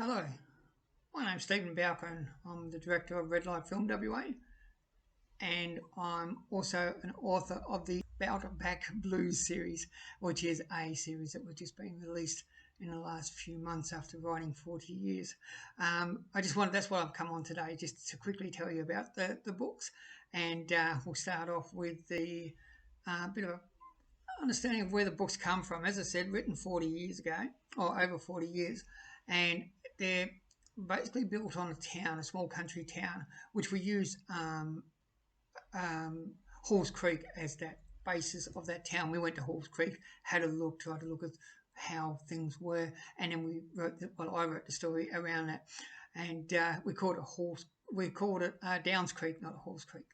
Hello, my name's Stephen Bowker and I'm the director of Red Light Film WA, and I'm also an author of the Outback Blues series, which is a series that was just been released in the last few months after writing 40 years. That's what I've come on today, just to quickly tell you about the books, and we'll start off with the bit of understanding of where the books come from. As I said, written 40 years ago, or over 40 years, and they're basically built on a town, a small country town, which we use Halls Creek as that basis of that town. We went to Halls Creek, had a look, tried to look at how things were, and then I wrote the story around that, and we called it Downs Creek, not Halls Creek.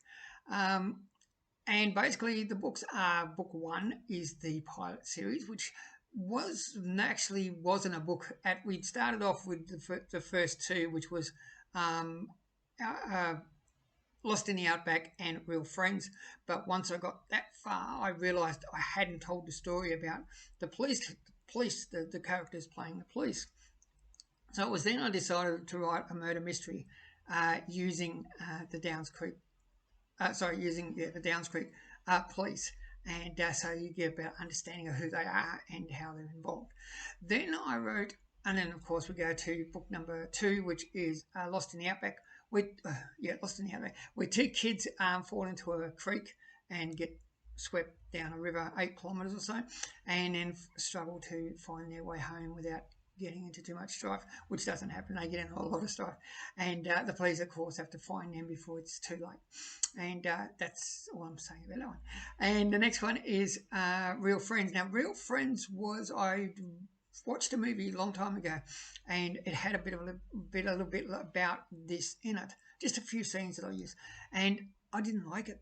And basically, the books are book one is the pilot series, which wasn't a book. We'd started off with the first two, which was um, uh, Lost in the Outback and Real Friends. But once I got that far, I realised I hadn't told the story about the police, the characters playing the police. So it was then I decided to write a murder mystery using the Downs Creek using the Downs Creek police. And so you get a better understanding of who they are and how they're involved. Then I wrote, and then of course we go to book number two, which is Lost in the Outback. Lost in the Outback, where two kids fall into a creek and get swept down a river 8 kilometres or so, and then struggle to find their way home without getting into too much strife, which doesn't happen. They get into a lot of strife, and the police, of course, have to find them before it's too late. And that's all I'm saying about that one. And the next one is Real Friends. Now, Real Friends I watched a movie a long time ago, and it had a little bit about this in it. Just a few scenes that I used, and I didn't like it.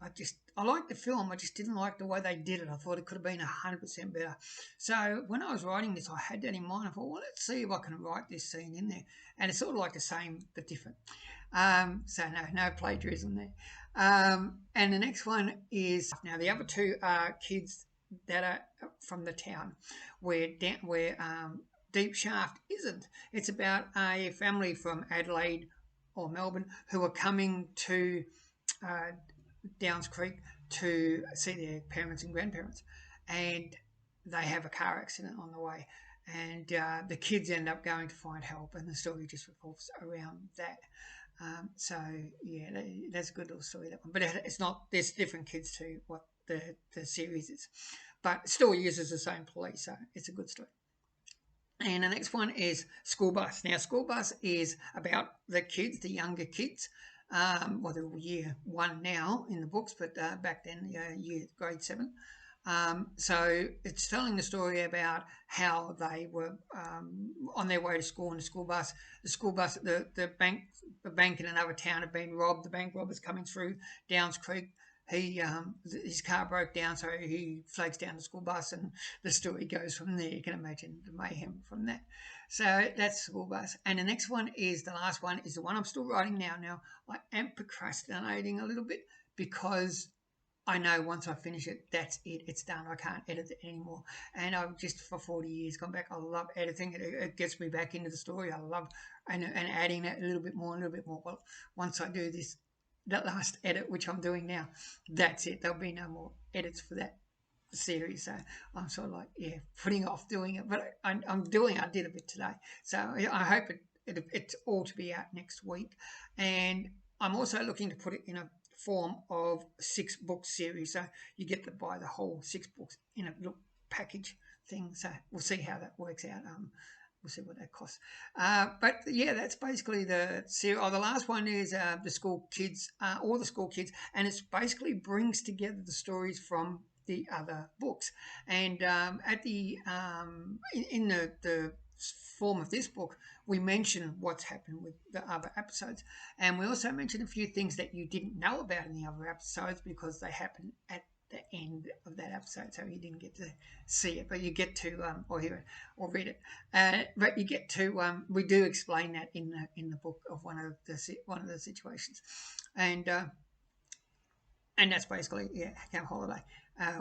I liked the film. I just didn't like the way they did it. I thought it could have been 100% better. So when I was writing this, I had that in mind. I thought, well, let's see if I can write this scene in there. And it's sort of like the same but different. So no plagiarism there. And the next one is, now the other two are kids that are from the town where Deep Shaft isn't. It's about a family from Adelaide or Melbourne who are coming to Downs Creek to see their parents and grandparents, and they have a car accident on the way, and the kids end up going to find help, and the story just revolves around that. So yeah, that's a good little story, that one. But it's not. There's different kids to what the series is, but it still uses the same police, so it's a good story. And the next one is School Bus. Now, School Bus is about the kids, the younger kids. They're year one now in the books, but back then, grade 7. So it's telling the story about how they were on their way to school in the school bus. The bank in another town had been robbed. The bank robbers coming through Downs Creek. His car broke down, so he flags down the school bus, and the story goes from there. You can imagine the mayhem from that. So that's School Bus. And the next one is, the last one is the one I'm still writing now. Now, I am procrastinating a little bit because I know once I finish it, that's it. It's done. I can't edit it anymore. And I've just for 40 years gone back. I love editing. It gets me back into the story. I love and adding that a little bit more. Well, once I do that last edit, which I'm doing now, that's it. There'll be no more edits for that series. So I'm sort of like, putting off doing it. But I'm doing it. I did a bit today. So I hope it's all to be out next week. And I'm also looking to put it in a form of 6-book series. So you get to buy the whole 6 books in a little package thing. So we'll see how that works out. We'll see what that costs. But yeah, that's basically the series. The last one is the school kids, all the school kids, and it basically brings together the stories from the other books. And in the form of this book, we mention what's happened with the other episodes, and we also mention a few things that you didn't know about in the other episodes because they happen at the end of that episode, so you didn't get to see it, but you get to or hear it or read it. But you get to we do explain that in the book of one of the situations, and that's basically Camp Holiday,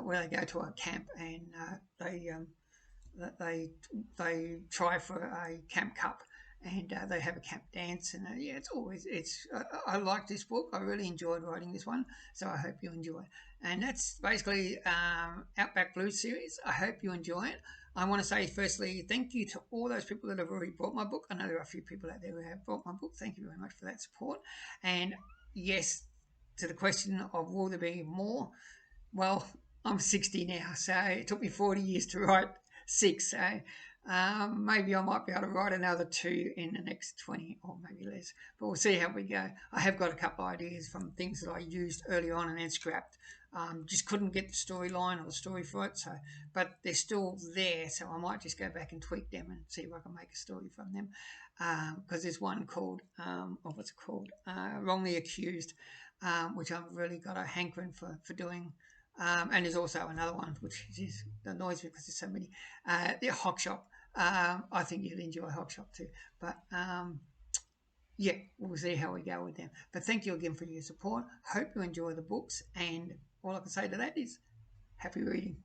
where they go to a camp and they try for a camp cup, and they have a camp dance, and yeah, it's always it's. I like this book. I really enjoyed writing this one, so I hope you enjoy it. And that's basically Outback Blues series. I hope you enjoy it. I want to say firstly, thank you to all those people that have already bought my book. I know there are a few people out there who have bought my book. Thank you very much for that support. And yes, to the question of will there be more? Well, I'm 60 now, so it took me 40 years to write six. So maybe I might be able to write another two in the next 20 or maybe less. But we'll see how we go. I have got a couple of ideas from things that I used early on and then scrapped. Just couldn't get the storyline or the story for it. So, but they're still there. So I might just go back and tweak them and see if I can make a story from them. Because there's one called, what's it called? Wrongly Accused, which I've really got a hankering for doing. And there's also another one which is, annoys me because there's so many. The Hock Shop. I think you'll enjoy Hock Shop too. But yeah, we'll see how we go with them. But thank you again for your support. Hope you enjoy the books. And all I can say to that is happy reading.